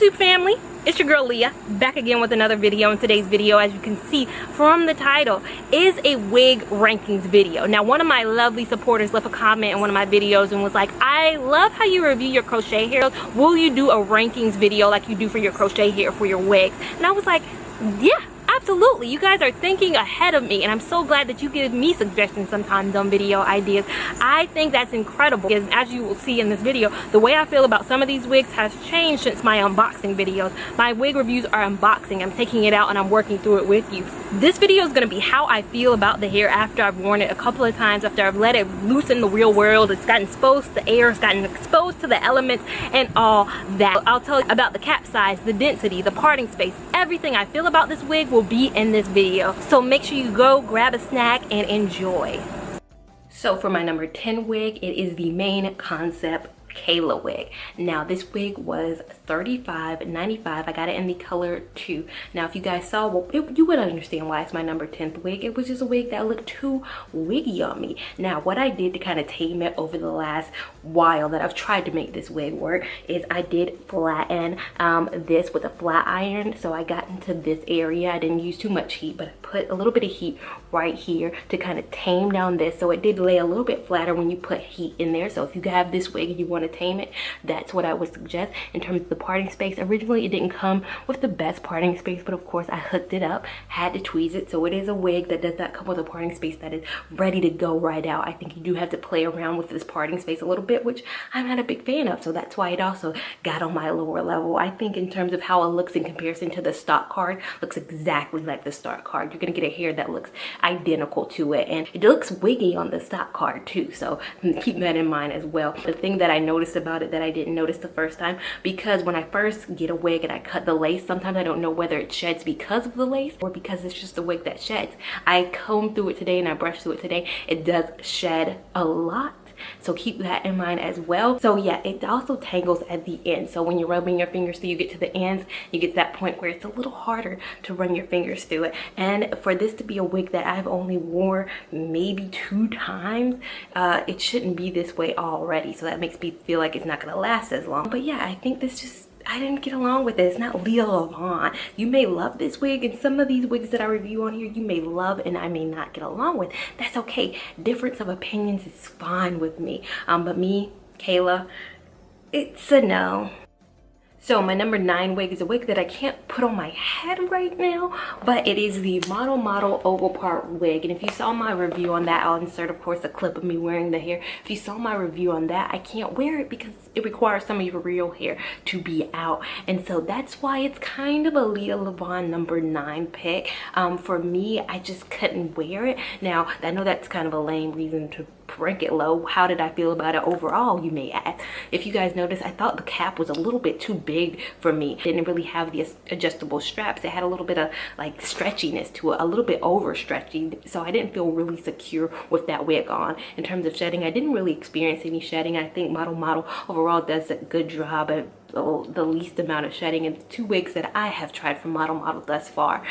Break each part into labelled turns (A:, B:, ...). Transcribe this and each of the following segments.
A: YouTube family, it's your girl Leah, back again with another video. In today's video, as you can see from the title, is a wig rankings video. Now, one of my lovely supporters left a comment in one of my videos and was like, I love how you review your crochet hair. Will you do a rankings video like you do for your crochet hair for your wigs? And I was like, yeah. Absolutely, you guys are thinking ahead of me, and I'm so glad that you give me suggestions sometimes on video ideas. I think that's incredible, because as you will see in this video, the way I feel about some of these wigs has changed since my unboxing videos. My wig reviews are unboxing. I'm taking it out and I'm working through it with you. This video is going to be how I feel about the hair after I've worn it a couple of times, after I've let it loose in the real world. It's gotten exposed to the air, it's gotten exposed to the elements and all that. I'll tell you about the cap size, the density, the parting space, everything I feel about this wig will be in this video. So make sure you go grab a snack and enjoy. So for my number 10 wig, it is the main concept Kayla wig. Now this wig was $35.95. I got it in the color 2. Now if you guys saw, well, you would understand why it's my number 10th wig. It was just a wig that looked too wiggy on me. Now what I did to kind of tame it over the last while that I've tried to make this wig work is I did flatten this with a flat iron. So I got into this area. I didn't use too much heat, but I put a little bit of heat right here to kind of tame down this. So it did lay a little bit flatter when you put heat in there. So if you have this wig and you want to tame it, that's what I would suggest. In terms of the parting space, originally it didn't come with the best parting space, but of course I hooked it up, had to tweeze it, so it is a wig that does not come with a parting space that is ready to go right out. I think you do have to play around with this parting space a little bit, which I'm not a big fan of, so that's why it also got on my lower level. I think in terms of how it looks in comparison to the stock card, looks exactly like the stock card. You're gonna get a hair that looks identical to it, and it looks wiggy on the stock card too, so keep that in mind as well. The thing that I noticed about it that I didn't notice the first time, because when I first get a wig and I cut the lace, sometimes I don't know whether it sheds because of the lace or because it's just a wig that sheds. I combed through it today and I brushed through it today. It does shed a lot, so keep that in mind as well. So yeah, it also tangles at the end, so when you're rubbing your fingers till you get to the ends, you get to that point where it's a little harder to run your fingers through it. And for this to be a wig that I've only worn maybe 2 times, it shouldn't be this way already, so that makes me feel like it's not gonna last as long. But yeah, I think this just, I didn't get along with it. It's not Leah Levon. You may love this wig, and some of these wigs that I review on here you may love and I may not get along with. That's okay. Difference of opinions is fine with me. But me, Kayla, it's a no. So my number 9 wig is a wig that I can't put on my head right now, but it is the Model oval part wig. And if you saw my review on that, I'll insert of course a clip of me wearing the hair. If you saw my review on that, I can't wear it because it requires some of your real hair to be out, and so that's why it's kind of a Leah Levon number 9 pick. For me, I just couldn't wear it. Now I know that's kind of a lame reason to rank it low. How did I feel about it overall, you may ask? If you guys noticed, I thought the cap was a little bit too big for me. It didn't really have the adjustable straps. It had a little bit of like stretchiness to it, a little bit over stretchy, so I didn't feel really secure with that wig on. In terms of shedding, I didn't really experience any shedding. I think Model overall does a good job at the least amount of shedding in the 2 wigs that I have tried from Model thus far.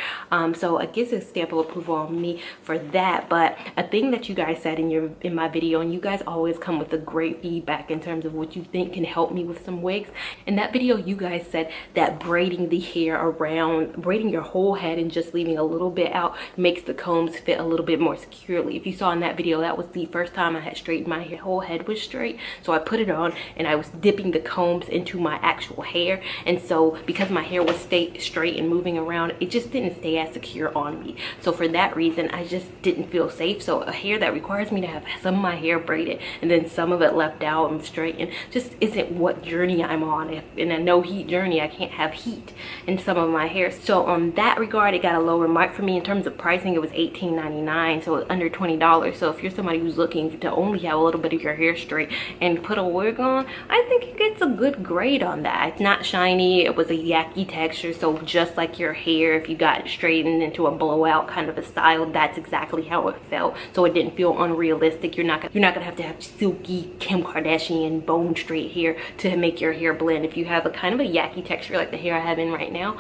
A: So I guess a stamp of approval on me for that. But a thing that you guys said in my video, and you guys always come with a great feedback in terms of what you think can help me with some wigs. In that video, you guys said that braiding the hair around, braiding your whole head and just leaving a little bit out makes the combs fit a little bit more securely. If you saw in that video, that was the first time I had straightened my hair. Whole head was straight, so I put it on and I was dipping the combs into my actual hair, and so because my hair was straight and moving around, it just didn't stay as secure on me. So for that reason, I just didn't feel safe. So a hair that requires me to have some of my hair braided and then some of it left out and straightened just isn't what journey I'm on. If in a no heat journey, I can't have heat in some of my hair. So on that regard, it got a lower mark for me. In terms of pricing, it was $18.99, so under $20. So if you're somebody who's looking to only have a little bit of your hair straight and put a wig on, I think it gets a good grade on that. It's not shiny, it was a yucky texture, so just like your hair, if you got it straightened into a blowout kind of a style, that's exactly how it felt. So it didn't feel unrealistic. You're not gonna have to have silky Kim Kardashian bone straight hair to make your hair blend. If you have a kind of a yucky texture like the hair I have in right now,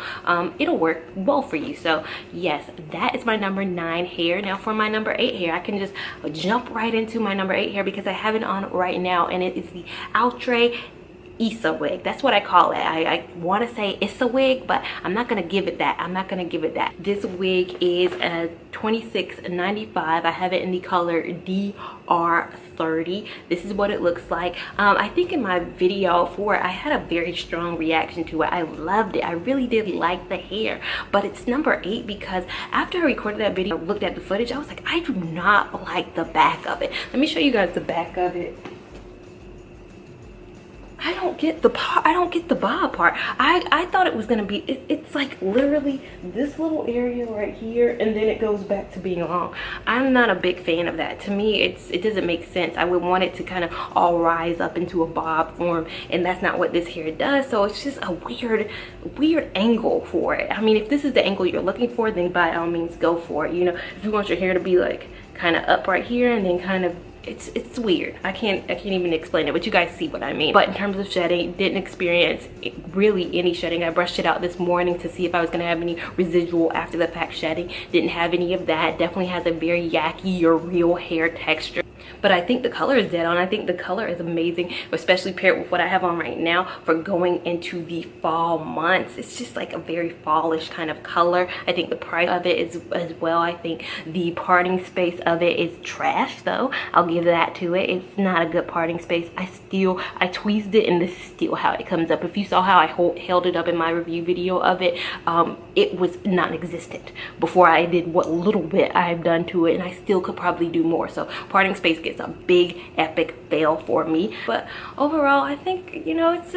A: it'll work well for you. So yes, that is my number 9 hair. Now for my number 8 hair, I can just jump right into my number 8 hair because I have it on right now, and it is the Outre Issa wig. That's what I call it. I want to say Issa wig, but I'm not gonna give it that. I'm not gonna give it that. This wig is a $26.95. I have it in the color DR30. This is what it looks like. I think in my video for it, I had a very strong reaction to it. I loved it. I really did like the hair, but it's number 8 because after I recorded that video, I looked at the footage, I was like, I do not like the back of it. Let me show you guys the back of it. I don't get the bob part. I thought it was gonna be, it's like literally this little area right here, and then it goes back to being long. I'm not a big fan of that. To me, it doesn't make sense. I would want it to kind of all rise up into a bob form, and that's not what this hair does. So it's just a weird angle for it. I mean, if this is the angle you're looking for, then by all means go for it. You know, if you want your hair to be like kind of up right here and then kind of, it's weird. I can't even explain it, but you guys see what I mean. But in terms of shedding, didn't experience really any shedding. I brushed it out this morning to see if I was gonna have any residual after the fact shedding. Didn't have any of that. Definitely has a very yucky or real hair texture. But I think the color is dead on. I think the color is amazing, especially paired with what I have on right now for going into the fall months. It's just like a very fallish kind of color. I think the price of it is as well. I think the parting space of it is trash though. I'll give that to it. It's not a good parting space. I tweezed it, and this is still how it comes up. If you saw how I held it up in my review video of it, it was non-existent before I did what little bit I've done to it, and I still could probably do more. So parting space gets a big epic fail for me, but overall I think, you know, it's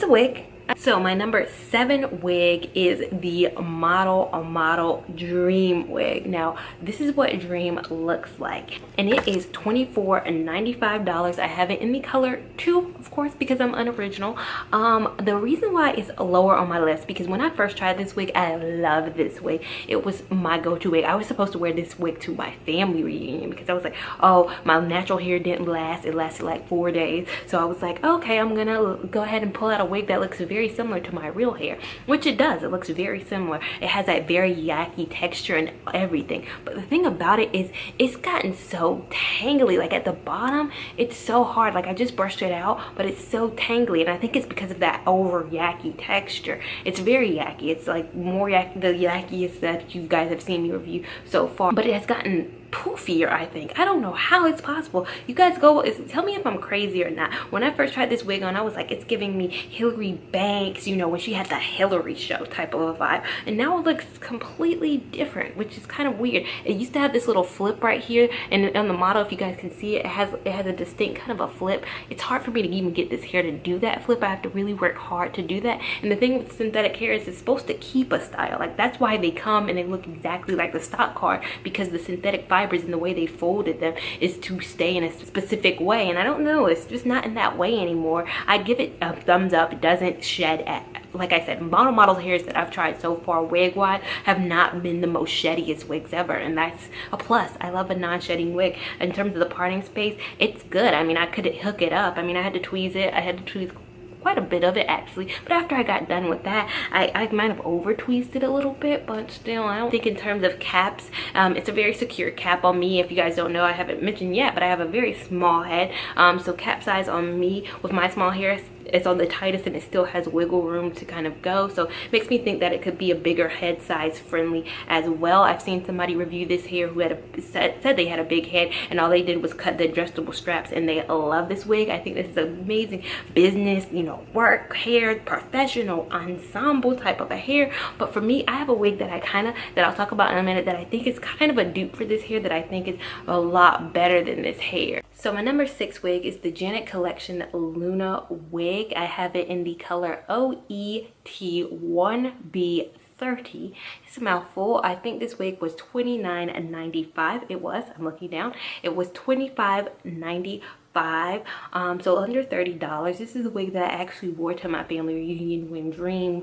A: a wig. So my number 7 wig is the model dream wig. Now this is what dream looks like, and it is $24.95. I have it in the color 2, of course, because I'm unoriginal. The reason why it's lower on my list, because when I first tried this wig, I loved this wig. It was my go-to wig. I was supposed to wear this wig to my family reunion because I was like, oh, my natural hair didn't last. It lasted like 4 days. So I was like, okay, I'm gonna go ahead and pull out a wig that looks very similar to my real hair, which it does. It looks very similar. It has that very yucky texture and everything. But the thing about it is it's gotten so tangly. Like at the bottom, it's so hard. Like I just brushed it out, but it's so tangly, and I think it's because of that over yucky texture. It's very yucky. It's like more yucky, the yuckiest that you guys have seen me review so far, but it has gotten poofier, I think. I don't know how it's possible. You guys tell me if I'm crazy or not. When I first tried this wig on, I was like, it's giving me Hillary Banks, you know, when she had the Hillary show type of a vibe, and now it looks completely different, which is kind of weird. It used to have this little flip right here, and on the model, if you guys can see it, it has a distinct kind of a flip. It's hard for me to even get this hair to do that flip. I have to really work hard to do that. And the thing with synthetic hair is it's supposed to keep a style. Like that's why they come and they look exactly like the stock card, because the synthetic fibers and the way they folded them is to stay in a specific way, and I don't know, it's just not in that way anymore. I give it a thumbs up. It doesn't shed like I said, model hairs that I've tried so far wig wise have not been the most sheddiest wigs ever, and that's a plus. I love a non-shedding wig. In terms of the parting space, it's good. I mean, I could hook it up. I mean, I had to tweeze it. I had to tweeze quite a bit of it actually, but after I got done with that, I might have over tweezed it a little bit, but still, I don't think in terms of caps, it's a very secure cap on me. If you guys don't know, I haven't mentioned yet, but I have a very small head, so cap size on me with my small hair, it's on the tightest, and it still has wiggle room to kind of go, so it makes me think that it could be a bigger head size friendly as well. I've seen somebody review this hair who had said they had a big head, and all they did was cut the adjustable straps, and they love this wig. I think this is an amazing business, you know, work hair, professional ensemble type of a hair. But for me, I have a wig that that I'll talk about in a minute, that I think is kind of a dupe for this hair, that I think is a lot better than this hair. So my number 6 wig is the Janet Collection Luna wig. I have it in the color OET1B30. It's a mouthful. I think this wig was $29.95. It was, I'm looking down, it was $25.95. So under $30. This is a wig that I actually wore to my family reunion when Dream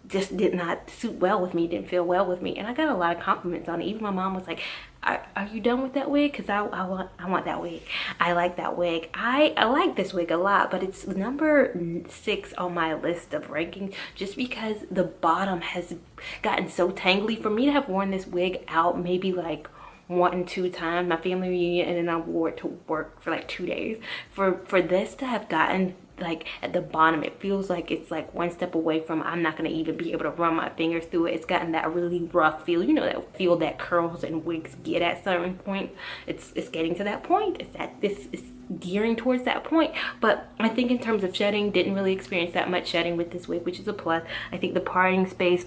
A: just did not suit well with me, didn't feel well with me, and I got a lot of compliments on it. Even my mom was like, are you done with that wig? Because I want that wig. I like that wig. I like this wig a lot, but it's number 6 on my list of rankings just because the bottom has gotten so tangly. For me to have worn this wig out maybe like one and two times, my family reunion, and then I wore it to work for like 2 days. For this to have gotten like at the bottom, it feels like it's like one step away from I'm not gonna even be able to run my fingers through it. It's gotten that really rough feel, you know, that feel that curls and wigs get at certain point. It's getting to that point. This is gearing towards that point. But I think in terms of shedding, didn't really experience that much shedding with this wig, which is a plus. I think the parting space,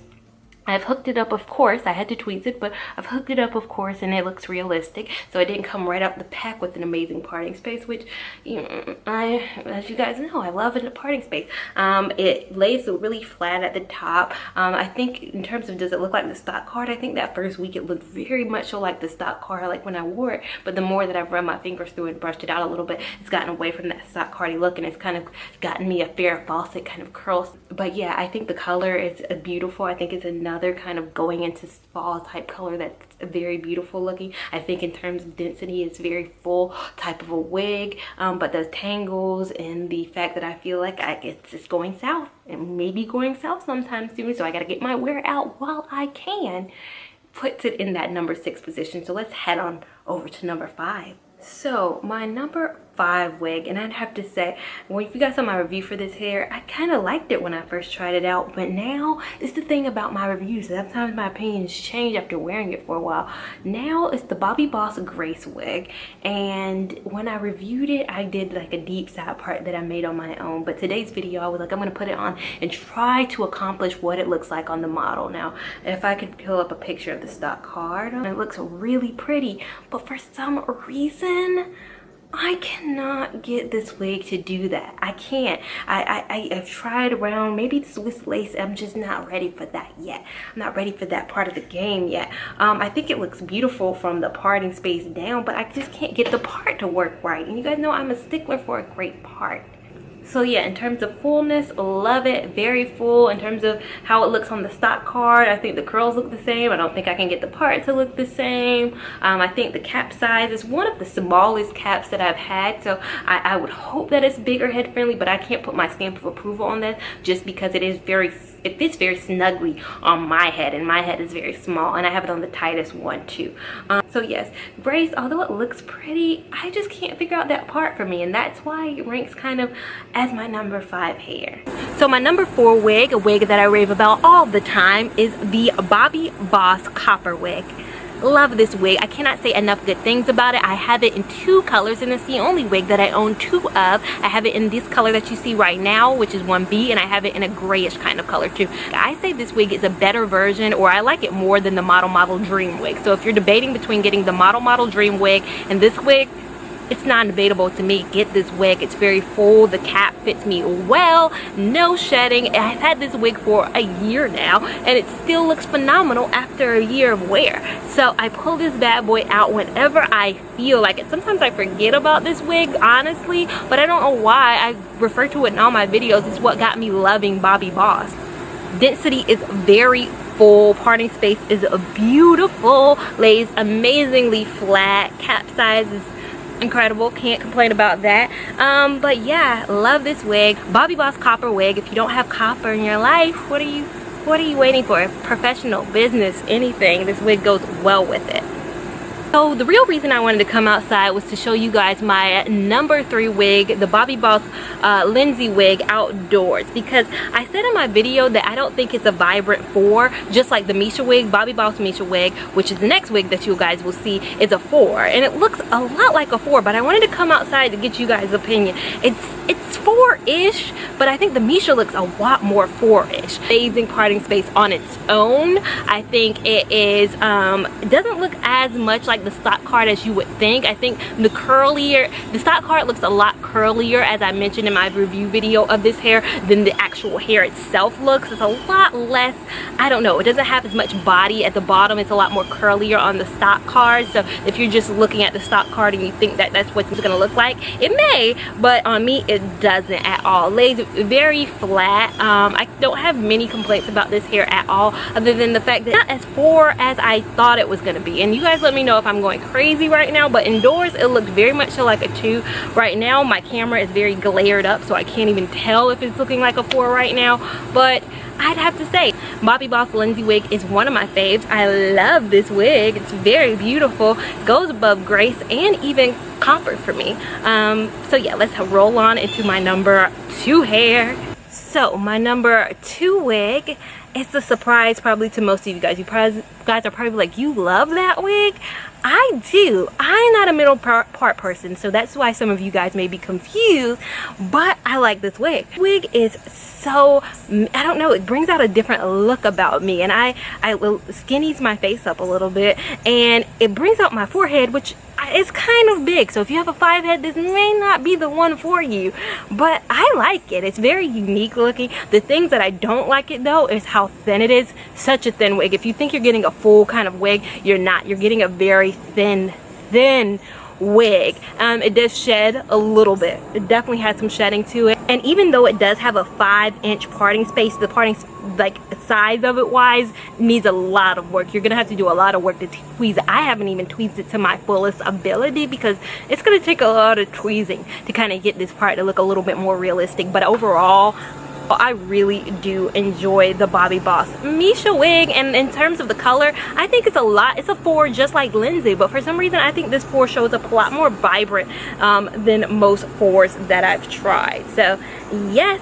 A: I've hooked it up, of course. I had to tweeze it, but I've hooked it up, of course, and it looks realistic. So it didn't come right out the pack with an amazing parting space, which, you know, as you guys know, I love a parting space. It lays really flat at the top. I think in terms of does it look like the stock card, I think that first week it looked very much so like the stock card, like when I wore it. But the more that I've run my fingers through and brushed it out a little bit, it's gotten away from that stock cardy look, and it's kind of gotten me a Farrah Fawcett kind of curls. But yeah, I think the color is beautiful. I think it's another kind of going into fall type color that's very beautiful looking. I think in terms of density, it's very full type of a wig, but the tangles and the fact that I feel like it's going south, and maybe going south sometime soon, so I gotta get my wear out while I can, puts it in that number 6 position. So let's head on over to number 5. So my number 5 wig, and I'd have to say, well, if you guys saw my review for this hair, I kind of liked it when I first tried it out, but now this is the thing about my reviews, sometimes my opinions change after wearing it for a while. Now it's the Bobbi Boss Grace wig, and when I reviewed it, I did like a deep side part that I made on my own, but today's video I was like, I'm gonna put it on and try to accomplish what it looks like on the model. Now if I could pull up a picture of the stock card, it looks really pretty, but for some reason I cannot get this wig to do that. I can't. I've tried around, maybe the Swiss lace, I'm just not ready for that yet. I'm not ready for that part of the game yet. I think it looks beautiful from the parting space down, but I just can't get the part to work right. And you guys know I'm a stickler for a great part. So yeah, in terms of fullness, love it. Very full. In terms of how it looks on the stock card, I think the curls look the same. I don't think I can get the part to look the same. I think the cap size is one of the smallest caps that I've had, so I would hope that it's bigger head friendly, but I can't put my stamp of approval on that just because it fits very snugly on my head, and my head is very small, and I have it on the tightest one too. So yes, Grace, although it looks pretty, I just can't figure out that part for me, and that's why it ranks kind of as my number 5 hair. So my number 4 wig, a wig that I rave about all the time, is the Bobbi Boss copper wig. Love this wig. I cannot say enough good things about it. I have it in 2 colors, and it's the only wig that I own 2 of. I have it in this color that you see right now, which is 1B, and I have it in a grayish kind of color too. I say this wig is a better version, or I like it more than the Model Dream wig. So if you're debating between getting the Model Dream wig and this wig, it's non-debatable to me. Get this wig. It's very full. The cap fits me well. No shedding. I've had this wig for a year now, and it still looks phenomenal after a year of wear. So I pull this bad boy out whenever I feel like it. Sometimes I forget about this wig, honestly, but I don't know why. I refer to it in all my videos. It's what got me loving Bobbi Boss. Density is very full. Parting space is beautiful. Lays amazingly flat. Cap size is incredible, can't complain about that. But yeah, love this wig. Bobbi Boss copper wig. If you don't have copper in your life, what are you waiting for? Professional, business, anything, this wig goes well with it. So the real reason I wanted to come outside was to show you guys my number 3 wig, the Bobbi Boss Lindsey wig outdoors, because I said in my video that I don't think it's a vibrant 4, just like the Misha wig. Bobbi Boss Misha wig, which is the next wig that you guys will see, is a 4, and it looks a lot like a 4, but I wanted to come outside to get you guys' opinion. It's 4-ish, but I think the Misha looks a lot more 4-ish. Amazing parting space on its own. I think it is it doesn't look as much like the stock card as you would think. I think the stock card looks a lot curlier, as I mentioned in my review video of this hair, than the actual hair itself looks. It's a lot less, I don't know, it doesn't have as much body at the bottom. It's a lot more curlier on the stock card. So if you're just looking at the stock card and you think that that's what it's gonna look like, it may, but on me it doesn't at all. Lays very flat. I don't have many complaints about this hair at all, other than the fact that it's not as 4 as I thought it was gonna be. And you guys let me know if I'm I'm going crazy right now, but indoors it looked very much so like a 2. Right now my camera is very glared up, so I can't even tell if it's looking like a 4 right now, but I'd have to say Bobbi Boss Lindsey wig is one of my faves. I love this wig. It's very beautiful, goes above grace and even comfort for me. So yeah, let's roll on into my number 2 hair. So my number 2 wig, it's a surprise probably to most of you guys. You guys are probably like, you love that wig? I do. I'm not a middle part person, so that's why some of you guys may be confused, but I like this wig. Wig is so, I don't know, it brings out a different look about me, and I will skinnies my face up a little bit, and it brings out my forehead, which is kind of big. So if you have a 5 head, this may not be the one for you, but I like it. It's very unique looking. The things that I don't like it though is how thin it is. Such a thin wig. If you think you're getting a full kind of wig, you're not. You're getting a very thin wig. It does shed a little bit. It definitely has some shedding to it, and even though it does have a 5-inch parting space, the parting like size of it wise needs a lot of work. You're gonna have to do a lot of work to tweeze it. I haven't even tweezed it to my fullest ability because it's gonna take a lot of tweezing to kind of get this part to look a little bit more realistic, but overall I really do enjoy the Bobbi Boss Misha wig. And in terms of the color, I think it's a 4 just like Lindsey, but for some reason I think this 4 shows up a lot more vibrant than most 4s that I've tried. So yes,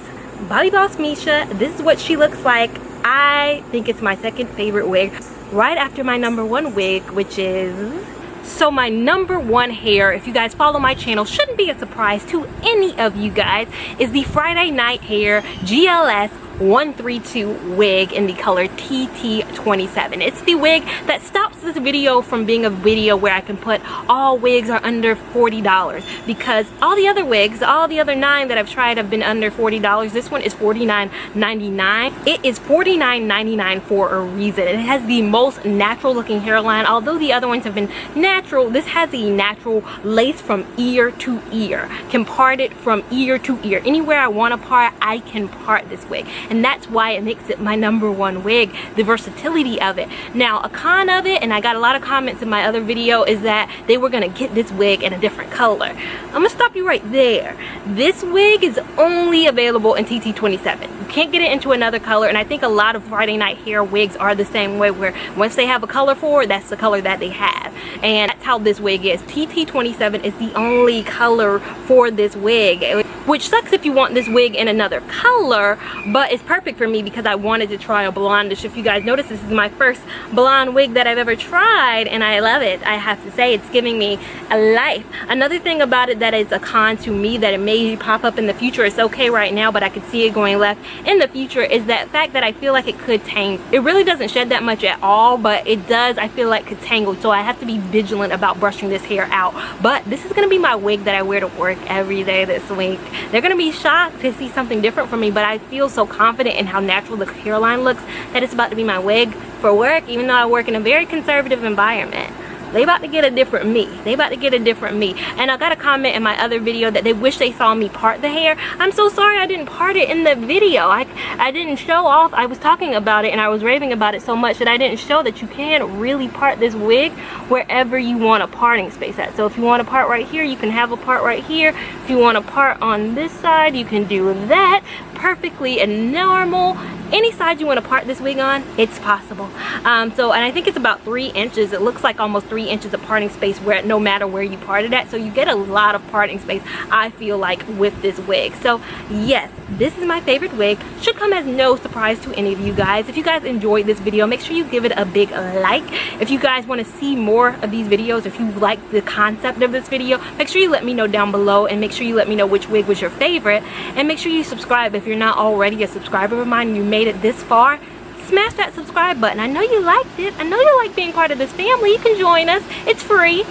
A: Bobbi Boss Misha, this is what she looks like. I think it's my 2nd favorite wig, right after my number 1 wig, which is... So my number 1 hair, if you guys follow my channel, shouldn't be a surprise to any of you guys, is the Friday Night Hair GLS 132 wig in the color TT27. It's the wig that stops this video from being a video where I can put all wigs are under $40, because all the other wigs, all the other 9 that I've tried have been under $40. This one is $49.99. It is $49.99 for a reason. It has the most natural looking hairline. Although the other ones have been natural, this has a natural lace from ear to ear. Can part it from ear to ear. Anywhere I want to part, I can part this wig. And that's why it makes it my number 1 wig, the versatility of it. Now, a con of it, and I got a lot of comments in my other video, is that they were gonna get this wig in a different color. I'm gonna stop you right there. This wig is only available in TT27. You can't get it into another color, and I think a lot of Friday Night Hair wigs are the same way, where once they have a color for it, that's the color that they have. And that's how this wig is. TT27 is the only color for this wig, which sucks if you want this wig in another color, but it's perfect for me because I wanted to try a blondish. If you guys notice, this is my first blonde wig that I've ever tried, and I love it. I have to say, it's giving me a life. Another thing about it that is a con to me, that it may pop up in the future, it's okay right now, but I could see it going left in the future, is that fact that I feel like it could tangle. It really doesn't shed that much at all, but it does, I feel like, could tangle, so I have to be vigilant about brushing this hair out. But this is gonna be my wig that I wear to work every day this week. They're gonna be shocked to see something different from me, but I feel so confident in how natural the hairline looks that it's about to be my wig for work, even though I work in a very conservative environment. They about to get a different me. They about to get a different me. And I got a comment in my other video that they wish they saw me part the hair. I'm so sorry I didn't part it in the video. I didn't show off. I was talking about it and I was raving about it so much that I didn't show that you can really part this wig wherever you want a parting space at. So if you want a part right here, you can have a part right here. If you want a part on this side, you can do that perfectly and normal. Any side you want to part this wig on, it's possible. And I think it's about 3 inches. It looks like almost 3 inches of parting space where no matter where you part it at. So you get a lot of parting space, I feel like, with this wig. So yes, this is my favorite wig. Should come as no surprise to any of you guys. If you guys enjoyed this video, make sure you give it a big like. If you guys want to see more of these videos, if you like the concept of this video, make sure you let me know down below, and make sure you let me know which wig was your favorite, and make sure you subscribe if you're not already a subscriber of mine and you made it this far. Smash that subscribe button. I know you liked it. I know you like being part of this family. You can join us. It's free.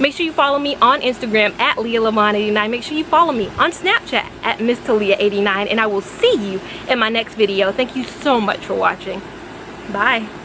A: Make sure you follow me on Instagram at LeahLamont89. Make sure you follow me on Snapchat at MissTalia89, and I will see you in my next video. Thank you so much for watching. Bye.